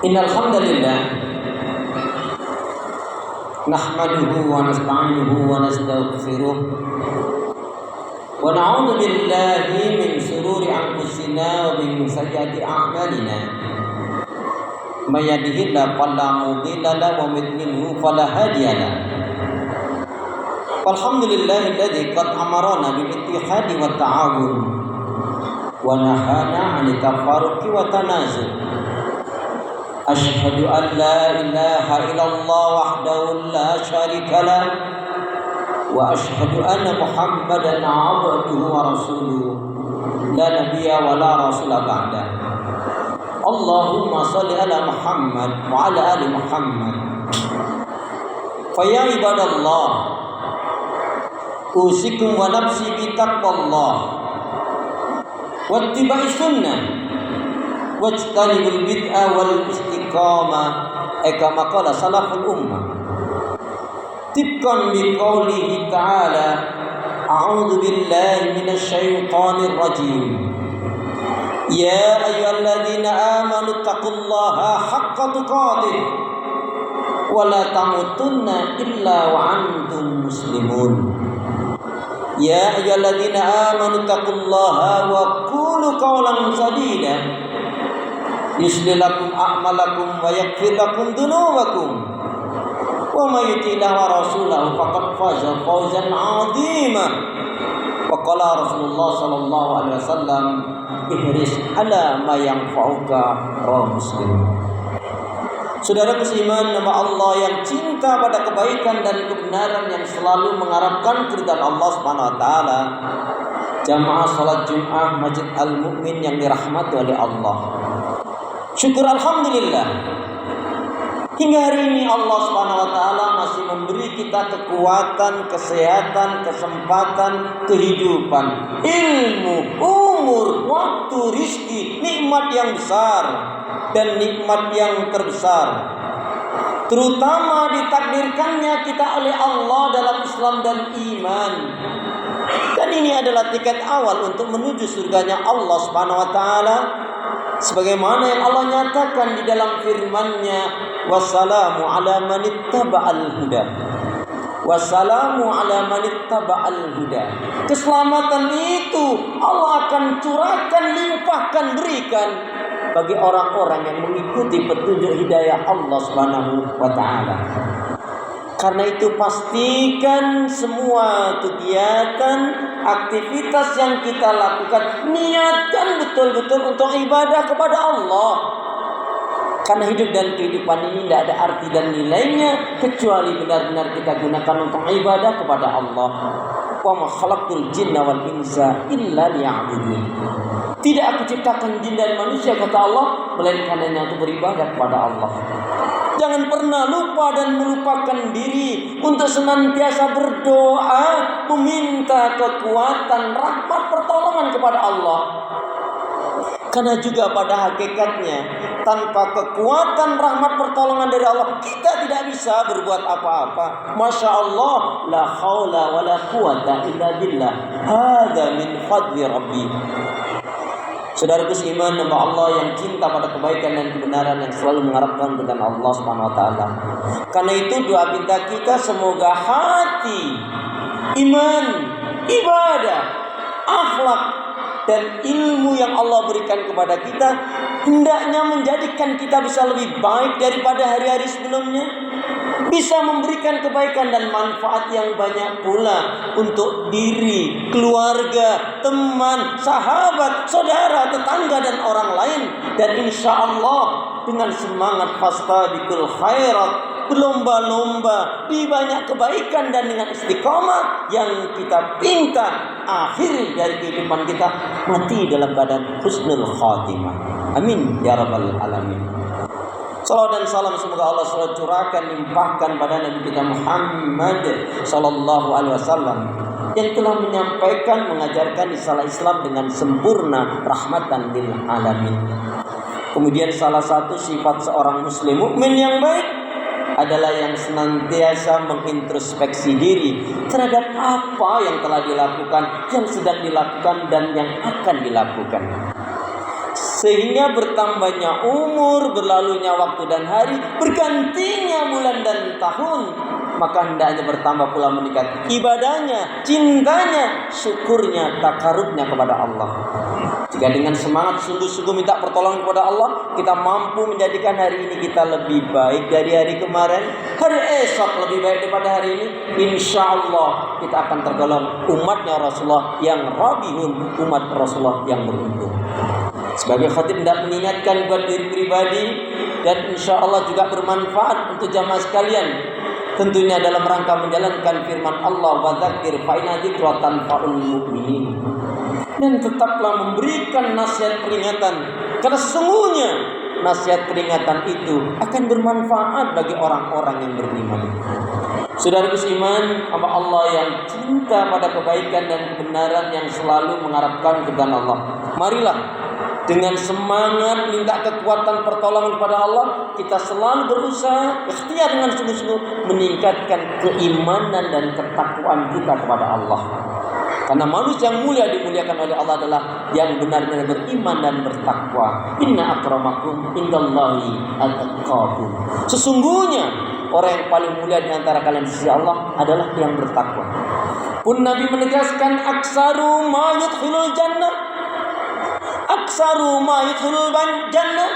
Innal hamdalillah nahmaduhu wa nasta'inuhu wa nastaghfiruh wa na'udzu billahi min shururi anfusina wa min sayyiati a'malina. May yahdihillahu fala mudilla lahu wa may yudlilhu fala hadiya lahu. Alhamdulillahilladzi qad amarana bil ittihadi wat ta'awun wa nahana 'anil tafarruqi wa tanazul. Asyhadu an la ilaha illallah wahdahu la syarika lah wa asyhadu anna Muhammadan 'abduhu wa rasuluh la nabiyya wa la rasula ba'da. Allahumma shalli ala Muhammad wa ala ali Muhammad. Fa ya ibadallah, usikum wa nafsi bi taqwallah wa ittiba'i sunnah wajtanibul bid'ah wal istiqamah kama qala salaful ummah. Tibqan biqaulihi ta'ala, a'udzu billahi minasy syaithanir rajim. Ya ayyuhalladzina amanu taqullaha haqqa tuqatih wa la tamutunna illa wa antum muslimun. Ya ayyuhalladzina amanu taqullaha wa qulu qawlan sadida yuslih lakum a'malakum wa yaghfir lakum dzunubakum wa may yuti'illah wa rasulahu faqad faza fawzan 'azima. Wa qala Rasulullah sallallahu alaihi wasallam, ihris ala ma yanfa'uka, rawahu Muslim. Saudara seiman, nama Allah yang cinta pada kebaikan dan kebenaran, yang selalu mengharapkan keridhaan Allah Subhanahu wa taala. Jamaah salat Jumat Masjid Al-Mu'min yang dirahmati oleh Allah. Syukur alhamdulillah, hingga hari ini Allah Subhanahu wa taala masih memberi kita kekuatan, kesehatan, kesempatan, kehidupan, ilmu, umur, waktu, rizki, nikmat yang besar dan nikmat yang terbesar. Terutama ditakdirkannya kita oleh Allah dalam Islam dan iman. Dan ini adalah tiket awal untuk menuju surganya Allah Subhanahu wa taala. Sebagaimana yang Allah nyatakan di dalam firman-Nya, wassalamu ala man ittaba'al huda. Wassalamu ala man ittaba'al huda. Keselamatan itu Allah akan curahkan, limpahkan, berikan bagi orang-orang yang mengikuti petunjuk hidayah Allah Subhanahu wa taala. Karena itu pastikan semua kegiatan, aktivitas yang kita lakukan, niatkan betul-betul untuk ibadah kepada Allah. Karena hidup dan kehidupan ini tidak ada arti dan nilainya kecuali benar-benar kita gunakan untuk ibadah kepada Allah. Wa ma khalaqtul jinna wal insa illa liya'budun. Tidak aku ciptakan jin dan manusia, kata Allah, melainkan hanya untuk beribadah kepada Allah. Jangan pernah lupa dan melupakan diri untuk senantiasa berdoa, meminta kekuatan, rahmat, pertolongan kepada Allah. Karena juga pada hakikatnya, tanpa kekuatan, rahmat, pertolongan dari Allah, kita tidak bisa berbuat apa-apa. Masya Allah, la haula wa la quwata illa billah. Hadza min fadli Rabbi. Saudaraku seiman, nama Allah yang cinta pada kebaikan dan kebenaran, yang selalu mengharapkan dengan Allah Subhanahu wa taala. Karena itu doa minta kita, semoga hati, iman, ibadah, akhlak dan ilmu yang Allah berikan kepada kita hendaknya menjadikan kita bisa lebih baik daripada hari-hari sebelumnya, bisa memberikan kebaikan dan manfaat yang banyak pula untuk diri, keluarga, teman, sahabat, saudara, tetangga dan orang lain. Dan insya Allah dengan semangat fastabiqul khairat, berlomba-lomba di banyak kebaikan dan dengan istiqamah yang kita pinta, akhir dari kehidupan kita mati dalam keadaan husnul khatimah. Amin ya rabbal alamin. Salawat dan salam semoga Allah selalu curahkan, limpahkan pada Nabi kita Muhammad sallallahu alaihi wasallam, yang telah menyampaikan, mengajarkan risalah Islam dengan sempurna, rahmatan lil alamin. Kemudian salah satu sifat seorang muslim mukmin yang baik adalah yang senantiasa mengintrospeksi diri terhadap apa yang telah dilakukan, yang sedang dilakukan, dan yang akan dilakukan. Sehingga bertambahnya umur, berlalunya waktu dan hari, bergantinya bulan dan tahun, maka hendaknya bertambah pula meningkat ibadahnya, cintanya, syukurnya, takarubnya kepada Allah. Jika dengan semangat sungguh-sungguh minta pertolongan kepada Allah, kita mampu menjadikan hari ini kita lebih baik dari hari kemarin, hari esok lebih baik daripada hari ini, insya Allah kita akan tergolong umatnya Rasulullah yang rabihun, umat Rasulullah yang beruntung. Sebagai khatib hendak mengingatkan buat diri pribadi dan insya Allah juga bermanfaat untuk jamaah sekalian, tentunya dalam rangka menjalankan firman Allah, wa dzakir fa inna dzikra tanfa'ul mu'minin. Dan tetaplah memberikan nasihat peringatan, karena sesungguhnya nasihat peringatan itu akan bermanfaat bagi orang-orang yang beriman. Saudaraku seiman, hamba Allah yang cinta pada kebaikan dan kebenaran, yang selalu mengharapkan keridhaan Allah, marilah dengan semangat minta kekuatan pertolongan kepada Allah, kita selalu berusaha ikhtiar dengan sungguh-sungguh meningkatkan keimanan dan ketakwaan kita kepada Allah. Karena manusia yang mulia dimuliakan oleh Allah adalah yang benar-benar beriman dan bertakwa. Inna akramakum indallahi atqakum. Sesungguhnya orang yang paling mulia di antara kalian di sisi Allah adalah yang bertakwa. Pun Nabi menegaskan, aksaru ma yudkhilul jannah, aksaru ma yudkhilul jannah,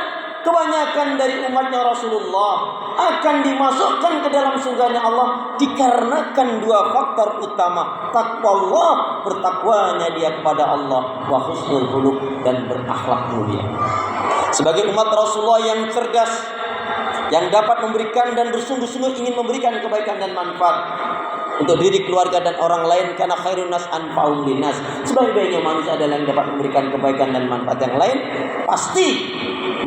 kebanyakan dari umatnya Rasulullah akan dimasukkan ke dalam surganya Allah dikarenakan dua faktor utama, takwa Allah, bertakwanya dia kepada Allah, wa husnul khuluq, dan berakhlak mulia. Sebagai umat Rasulullah yang cerdas, yang dapat memberikan dan bersungguh-sungguh ingin memberikan kebaikan dan manfaat untuk diri, keluarga, dan orang lain, karena khairun nas anfa'um linnas, sebaik-baiknya manusia adalah yang dapat memberikan kebaikan dan manfaat yang lain, pasti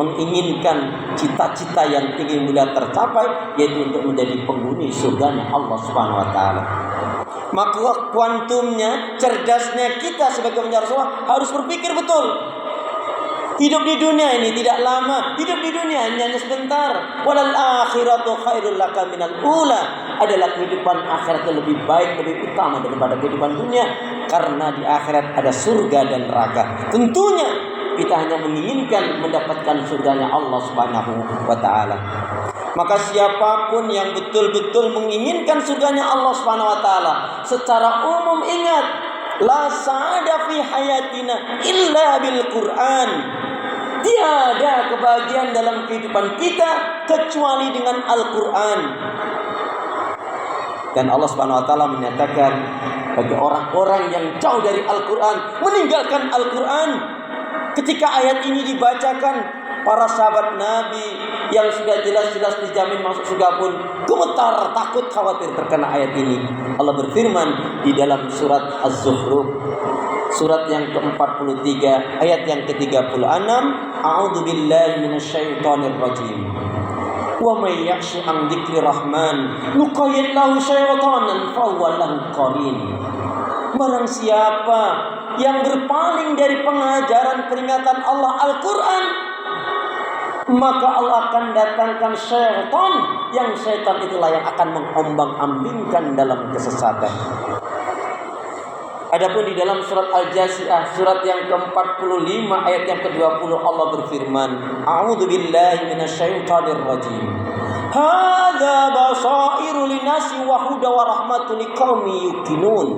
menginginkan cita-cita yang tinggi mulia tercapai, yaitu untuk menjadi penghuni surganya Allah Subhanahu wa taala. Maka kuantumnya, cerdasnya kita sebagai umat Rasulullah harus berpikir betul. Hidup di dunia ini tidak lama. Hidup di dunia hanya sebentar. Walal akhiratu khairul laka minal ula. Adalah kehidupan akhirat yang lebih baik, lebih utama daripada kehidupan dunia. Karena di akhirat ada surga dan neraka. Tentunya kita hanya menginginkan mendapatkan surganya Allah Subhanahu wa taala. Maka siapapun yang betul-betul menginginkan surganya Allah Subhanahu wa taala, secara umum ingat, la sa'ada fi hayatina illa bil Qur'an. Tiada kebahagiaan dalam kehidupan kita kecuali dengan Al-Quran. Dan Allah Subhanahu wa taala menyatakan, bagi orang-orang yang jauh dari Al-Quran, meninggalkan Al-Quran, ketika ayat ini dibacakan, para sahabat Nabi yang sudah jelas-jelas dijamin masuk surga pun gemetar, takut, khawatir terkena ayat ini. Allah berfirman di dalam surat Az-Zukhruf, surat yang ke-43 ayat yang ke-36, a'udzu billahi minasyaitonir rajim. Wa may yakhshu an dzikri rahman nuqayyid lahu syaitanan fa huwa lahu qarin. Barang siapa yang berpaling dari pengajaran peringatan Allah Al-Quran, maka Allah akan datangkan syaitan, yang syaitan itulah yang akan mengombang-ambingkan dalam kesesatan. Adapun di dalam surat Al-Jasiyah, surat yang ke-45 ayat yang ke-20, Allah berfirman, a'udzu billahi minasyaitonir rajim. Hadza basairu linasi wa huda wa rahmatun liqaumin yuqinun.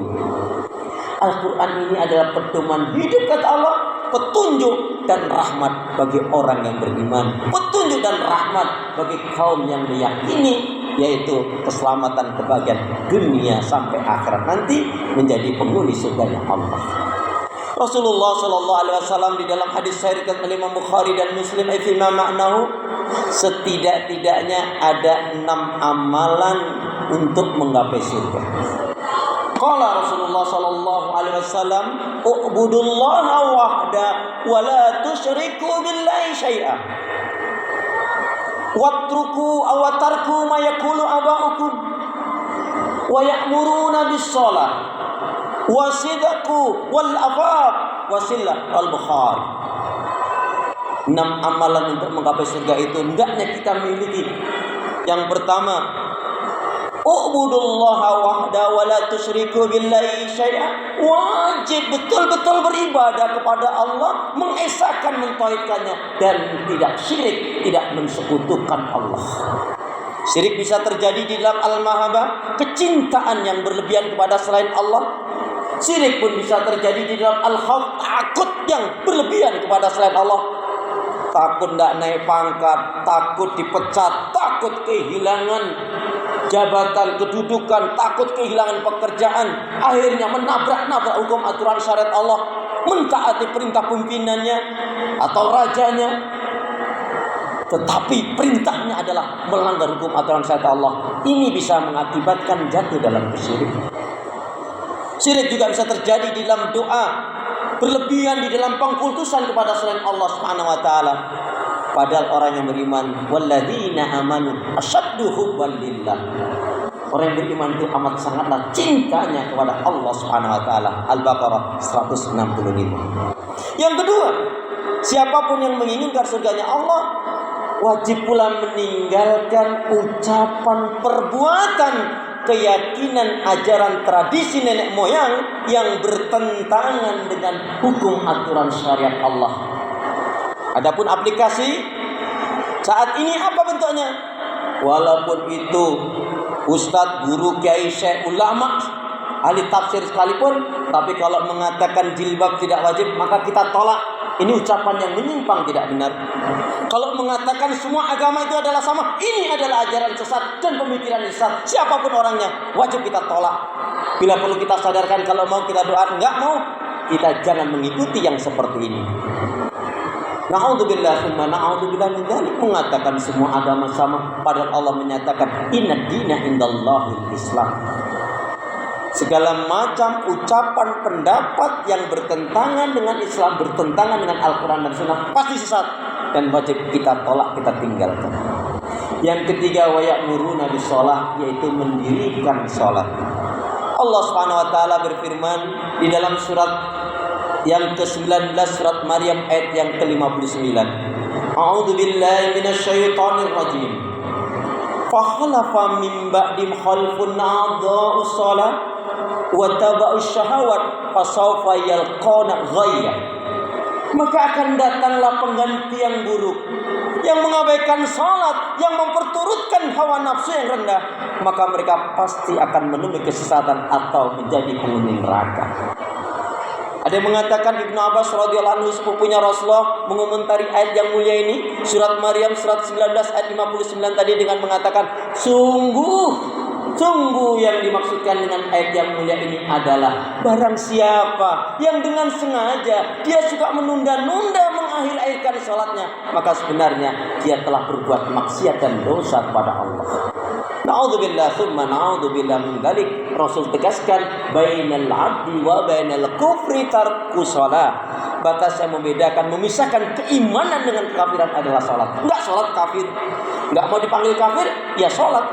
Al-Quran ini adalah pedoman hidup kata Allah, petunjuk dan rahmat bagi orang yang beriman, petunjuk dan rahmat bagi kaum yang meyakini, yaitu keselamatan kebahagiaan dunia sampai akhirat nanti, menjadi penghuni surganya Allah. Rasulullah sallallahu alaihi wasallam di dalam hadis sahih riwayat Imam Bukhari dan Muslim, fi ma'nahu, setidak-tidaknya ada 6 amalan untuk menggapai surga. Qala Rasulullah sallallahu alaihi wasallam, u'budullaha wahda wa la tusyriku billahi syai'a. Watruku aw tarku ma yaqulu aba'ukum wa ya'muruna bis-shalah wa sidqu wal afaf wa silah al-Bukhari. 6 amalan untuk menggapai surga itu hendaknya kita miliki. Yang pertama, Ubudullaha wahda wa la tusyriku billahi syai'a. Wajib betul-betul beribadah kepada Allah, mengesahkan, mentauhidkannya, dan tidak syirik, tidak mensekutukan Allah. Syirik bisa terjadi di dalam al-mahabbah, kecintaan yang berlebihan kepada selain Allah. Syirik pun bisa terjadi di dalam al-khauf, takut yang berlebihan kepada selain Allah. Takut tidak naik pangkat, takut dipecat, takut kehilangan jabatan, kedudukan, takut kehilangan pekerjaan. Akhirnya menabrak-nabrak hukum aturan syariat Allah, mentaati perintah pimpinannya atau rajanya, tetapi perintahnya adalah melanggar hukum aturan syariat Allah. Ini bisa mengakibatkan jatuh dalam kesyirikan. Syirik juga bisa terjadi di dalam doa, berlebihan di dalam pengkultusan kepada selain Allah Subhanahu wa taala. Padahal orang yang beriman, walladzina amanu asyaddu hubban lillah. Orang yang beriman itu amat sangatlah cintanya kepada Allah Subhanahu wa taala. Al-Baqarah 165. Yang kedua, siapapun yang menginginkan surganya Allah, wajib pula meninggalkan ucapan, perbuatan, keyakinan, ajaran, tradisi nenek moyang yang bertentangan dengan hukum aturan syariat Allah. Adapun aplikasi saat ini apa bentuknya? Walaupun itu ustadz, guru, kiai, syekh, ulama, ahli tafsir sekalipun, tapi kalau mengatakan jilbab tidak wajib, maka kita tolak. Ini ucapan yang menyimpang, tidak benar. Kalau mengatakan semua agama itu adalah sama, ini adalah ajaran sesat dan pemikiran sesat. Siapapun orangnya, wajib kita tolak. Bila perlu kita sadarkan, kalau mau kita doa, enggak mau, kita jangan mengikuti yang seperti ini. Na'udzubillah summa na'udzubillah min dzalik, mengatakan semua agama sama, padahal Allah menyatakan inna dina indallahil Islam. Segala macam ucapan, pendapat yang bertentangan dengan Islam, bertentangan dengan Al-Quran dan Sunnah, pasti sesat dan wajib kita tolak, kita tinggalkan. Yang ketiga, wa ya'muruna bis-shalah, yaitu mendirikan salat. Allah Subhanahu wa taala berfirman di dalam surat yang ke-19, surat Maryam ayat yang ke-59. A'udzu billahi minasyaitonir rajim. Fa khalafa min ba'dim khalfun a'dha'us shalah wa taba'us syahawat fa sawfa yalqawna ghayya. Maka akan datanglah pengganti yang buruk, yang mengabaikan salat, yang memperturutkan hawa nafsu yang rendah, maka mereka pasti akan menemui kesesatan atau menjadi penghuni neraka. Ada yang mengatakan Ibnu Abbas radhiyallahu anhu, sepupunya Rasulullah, mengomentari ayat yang mulia ini, surat Maryam surat 19 ayat 59 tadi, dengan mengatakan sungguh yang dimaksudkan dengan ayat yang mulia ini adalah barang siapa yang dengan sengaja dia suka menunda-nunda mengakhir-akhirkan salatnya, maka sebenarnya dia telah berbuat maksiat dan dosa kepada Allah. Na'udzubillah tsumma na'udzubillah min dzalik. Rasul tegaskan bainal 'abdi wa bainal kufri tarku shalah. Batas yang membedakan, memisahkan keimanan dengan kekafiran adalah salat. Enggak salat kafir, enggak mau dipanggil kafir, ya salat.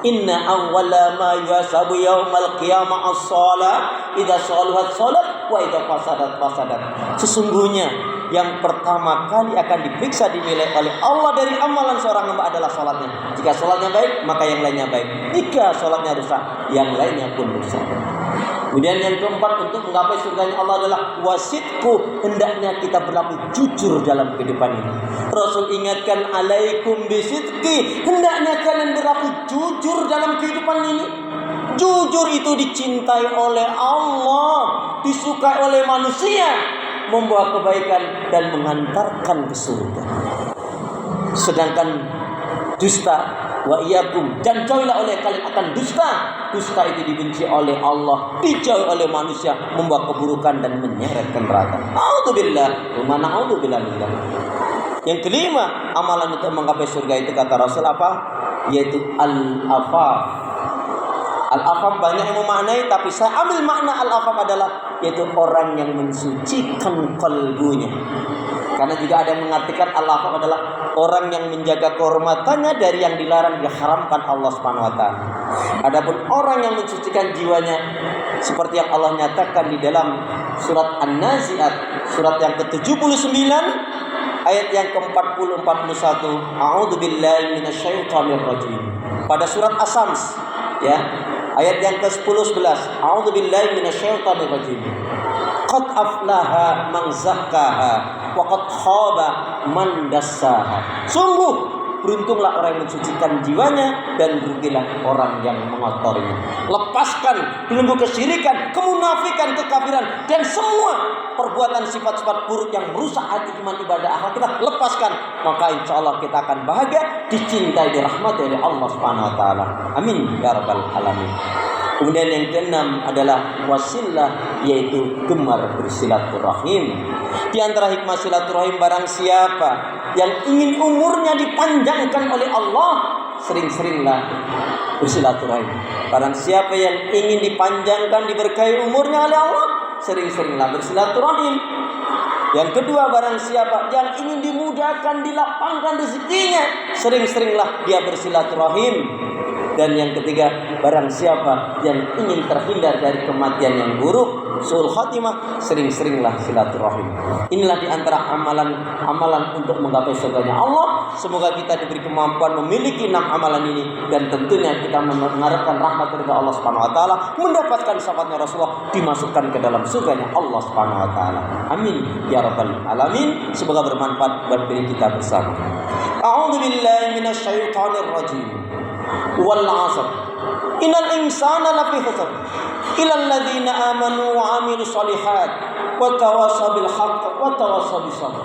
Inna awwala ma yuhasabu yaumal qiyamah as-shalah, idza shaluhat shalat wa idza fasadat fasadat. Sesungguhnya yang pertama kali akan diperiksa, dinilai oleh Allah dari amalan seorang hamba adalah salatnya. Jika salatnya baik, maka yang lainnya baik. Jika salatnya rusak, yang lainnya pun rusak. Kemudian yang keempat, untuk menggapai surganya Allah adalah wasitku, hendaknya kita berlaku jujur dalam kehidupan ini. Rasul ingatkan, alaikum bisidqi, hendaknya kalian berlaku jujur dalam kehidupan ini. Jujur itu dicintai oleh Allah, disukai oleh manusia, membawa kebaikan dan mengantarkan ke surga. Sedangkan dusta, wa iyyakum, dan jauhilah oleh kalian akan dusta. Dusta itu dibenci oleh Allah, dijauhi oleh manusia, membawa keburukan dan menyeret ke neraka. A'udzubillah wa na'udzubillah min dzalik. Yang kelima, amalan untuk menggapai surga itu kata Rasul apa? Yaitu al-afaf. Al-afaf banyak yang memaknai, tapi saya ambil makna al-afaf adalah yaitu orang yang mensucikan kalbunya. Karena juga ada yang mengartikan al-afaf adalah orang yang menjaga kehormatannya dari yang dilarang, diharamkan Allah Subhanahu wa taala. Adapun orang yang mensucikan jiwanya, seperti yang Allah nyatakan di dalam surat An-Nazi'at, surat yang ke-79 ayat yang ke-40-41, a'udzubillahi minasyaitonir rajim. pada surat As-Sams, ya, ayat yang ke-10-11. A'udzubillahi minasyaitonir rajim. Qad aflaha man zakkaha wa qad khaba man dassaha. Sungguh beruntunglah orang yang mensucikan jiwanya dan rugilah orang yang mengotorinya. Lepaskan belenggu kesyirikan, kemunafikan, kekafiran dan semua perbuatan sifat-sifat buruk yang merusak hati, iman, ibadah, akhlak kita. Lepaskan, maka insya Allah kita akan bahagia, dicintai, dirahmati oleh Allah Subhanahu Wa Taala. Amin ya rabbal alamin. Kemudian yang keenam adalah wasilah, yaitu gemar bersilaturahim. Di antara hikmah silaturahim, barang siapa yang ingin umurnya dipanjangkan oleh Allah, sering-seringlah bersilaturahim. Barang siapa yang ingin dipanjangkan, diberkahi umurnya oleh Allah, sering-seringlah bersilaturahim. Yang kedua, barang siapa yang ingin dimudahkan, dilapangkan rezekinya, sering-seringlah dia bersilaturahim. Dan yang ketiga, barang siapa yang ingin terhindar dari kematian yang buruk, suul khatimah, sering-seringlah silaturahim. Inilah di antara amalan untuk menggapai surganya Allah. Semoga kita diberi kemampuan memiliki 6 amalan ini, dan tentunya kita mengharapkan rahmat dari Allah Subhanahu Wa Taala, mendapatkan syafaatnya Rasulullah, dimasukkan ke dalam surganya Allah Subhanahu Wa Taala. Amin ya rabbal alamin. Semoga bermanfaat buat diri kita bersama. A'udzubillahi minasyaitonir rajim. Wal 'asr. Innal insana lafi khusr. Illal ladzina amanu wa 'amilus shalihat wa tawassaw bil haqq wa tawassaw bis sabr.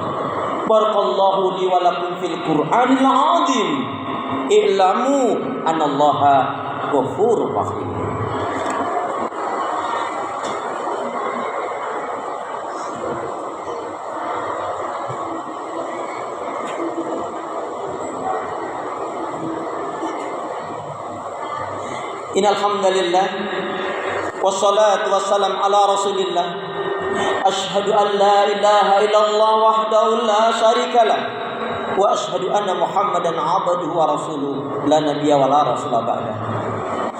Barakallahu li wa lakum fil Qur'anil 'azim. I'lamu anallaha ghafurur rahim. Innal hamdalillah wassalatu wassalam ala Rasulillah. Asyhadu an la ilaha illallah wahdahu la syarikalah wa asyhadu anna Muhammadan abduhu wa rasuluh la nabiyya wa la rasula ba'da.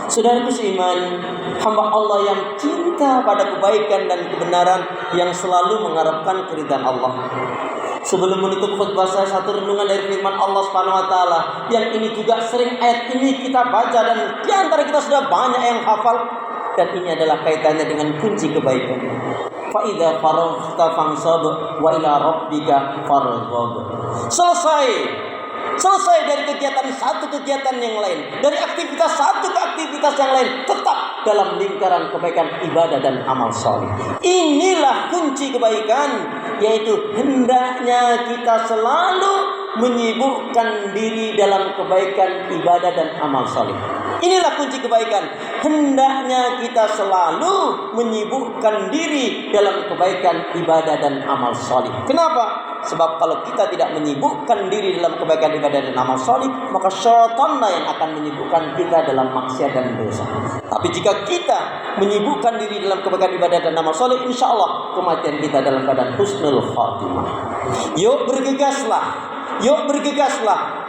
Saudaraku seiman, hamba Allah yang cinta pada kebaikan dan kebenaran, yang selalu mengharapkan keridhaan Allah. Sebelum menutup khutbah saya, satu renungan dari firman Allah Subhanahu Wa Taala, yang ini juga sering ayat ini kita baca dan di antara kita sudah banyak yang hafal, dan ini adalah kaitannya dengan kunci kebaikan. Fa idza faraghta fansab wa ila rabbika farghab. Selesai dari kegiatan satu kegiatan yang lain, dari aktivitas satu ke aktivitas yang lain, tetap dalam lingkaran kebaikan, ibadah dan amal saleh. Inilah kunci kebaikan, yaitu hendaknya kita selalu menyibukkan diri dalam kebaikan, ibadah dan amal saleh. Inilah kunci kebaikan. Hendaknya kita selalu menyibukkan diri dalam kebaikan, ibadah dan amal saleh. Kenapa? Sebab kalau kita tidak menyibukkan diri dalam kebaikan, ibadah dan amal saleh, maka syaitanlah yang akan menyibukkan kita dalam maksiat dan dosa. Tapi jika kita menyibukkan diri dalam kebaikan, ibadah dan amal saleh, insya Allah kematian kita dalam keadaan husnul khatimah. Yuk bergegaslah.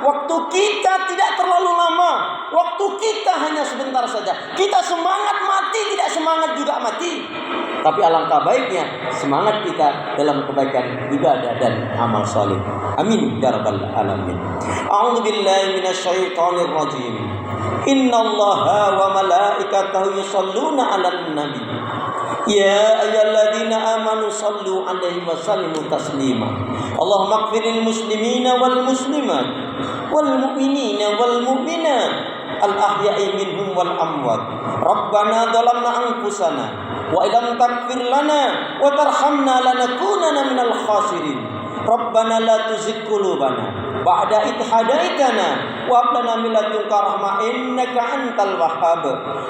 Waktu kita tidak terlalu lama. Waktu kita hanya sebentar saja. Kita semangat mati, tidak semangat juga mati. Tapi alangkah baiknya semangat kita dalam kebaikan, ibadah dan amal saleh. Amin ya rabbal alamin. A'udzu billahi minasyaitonir rajim. Innallaha wa malaikatahu yusholluna 'alan nabi. Ya ayyuhalladzina amanu shallu 'alaihi wa sallimu taslima. Allahumma ighfiril muslimina wal muslimat wal mu'minina wal mu'minat al ahya'i minhum wal amwat. Rabbana dhalamna anfusana wa illam taghfir lana wa tarhamna lanakunanna minal khasirin. Rabbana la tuzigh qulubana ba'da idh hadaitana wa hab lana min ladunka rahmah innaka antal wahhab.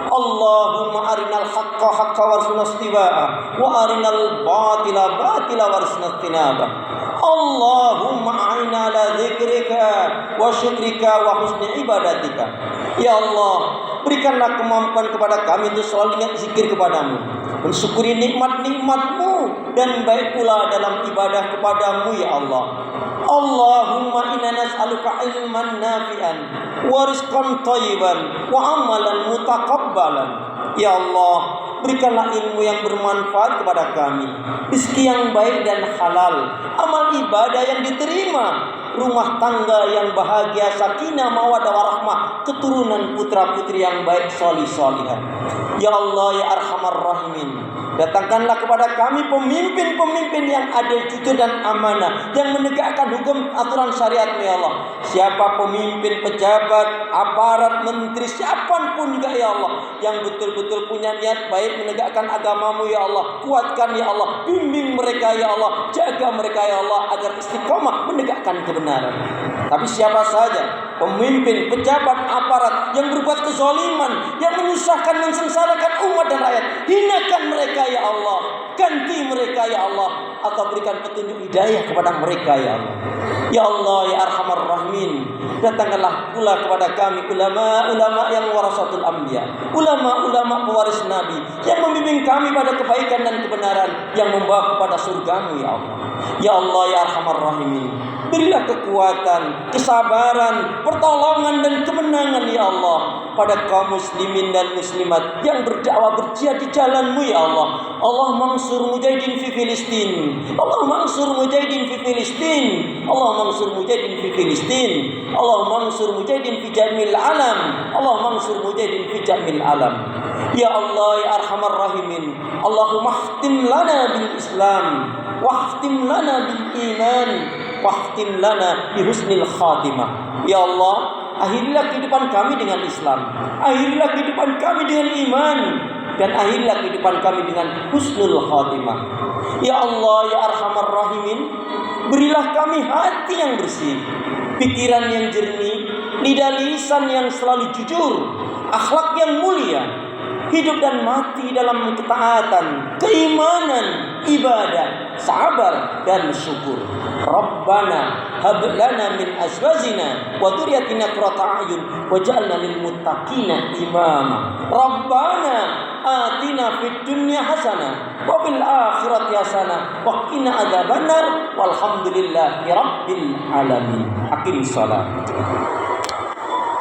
Allahumma arinal haqqa haqqan warzuqna ittiba'ah wa arinal batila batila warzuqna ijtinabah. Allahumma a'inna ala dzikrika wa syukrika wa husni ibadatika. Ya Allah, berikanlah kemampuan kepada kami untuk selalu ingat zikir kepadamu, mensyukuri nikmat-nikmatmu, dan baik pula dalam ibadah kepadamu ya Allah. Allahumma inna nas'aluka ilman nafi'an wa rizqan thayyiban wa amalan mutaqabbalan. Ya Allah, berikanlah ilmu yang bermanfaat kepada kami, rezeki yang baik dan halal, amal ibadah yang diterima, rumah tangga yang bahagia, sakinah, mawaddah warahmah, keturunan putra-putri yang baik, solih-solihah. Ya Allah ya Arhamar Rahimin, datangkanlah kepada kami pemimpin-pemimpin yang adil, jujur dan amanah, yang menegakkan hukum aturan syariat ya Allah. Siapa pemimpin, pejabat, aparat, menteri, siapapun juga ya Allah, yang betul-betul punya niat baik menegakkan agamamu ya Allah, kuatkan ya Allah, bimbing mereka ya Allah, jaga mereka ya Allah agar istiqomah menegakkan kebenaran. Tapi siapa saja pemimpin, pejabat, aparat yang berbuat kezaliman, yang menyusahkan, mensengsarakan umat dan rakyat, hinakan mereka ya Allah, ganti mereka ya Allah, atau berikan petunjuk hidayah kepada mereka ya Allah. Ya Allah ya Arhamar Rahimin, datangkanlah pula kepada kami ulama-ulama yang warasatul anbiya, ulama-ulama pewaris Nabi, yang membimbing kami pada kebaikan dan kebenaran, yang membawa kepada surgamu ya Allah. Ya Allah ya Arhamar Rahimin, berilah kekuatan, kesabaran, pertolongan dan kemenangan ya Allah pada kaum muslimin dan muslimat yang berdakwah berjihad di jalan-Mu ya Allah. Allah mansur mujahidin fi Filistin, Allah mansur mujahidin fi Filistin, Allah mansur mujahidin fi Filistin, Allah mansur mujahidin fi jamil alam, Allah mansur mujahidin fi jamil alam. Ya Allah ya Arhamar Rahimin, Allahumma khtim lana bil Islam, wahtim lana bil iman, wahtim lana bi husnil khatimah. Ya Allah, akhirilah kehidupan kami dengan Islam, akhirilah kehidupan kami dengan iman, dan akhirilah kehidupan kami dengan husnul khatimah. Ya Allah ya Arhamar Rahimin, berilah kami hati yang bersih, pikiran yang jernih, lidah lisan yang selalu jujur, akhlak yang mulia, hidup dan mati dalam ketaatan, keimanan, ibadah, sabar dan syukur. Rabbana hab lana min azwajina wa dzurriyyatina qurrata a'yun waj'alna lil muttaqina imama. Rabbana atina fid dunya hasanah wa fil akhirati hasanah wa qina adzabannar walhamdulillahi rabbil alamin. Aqimis shalah.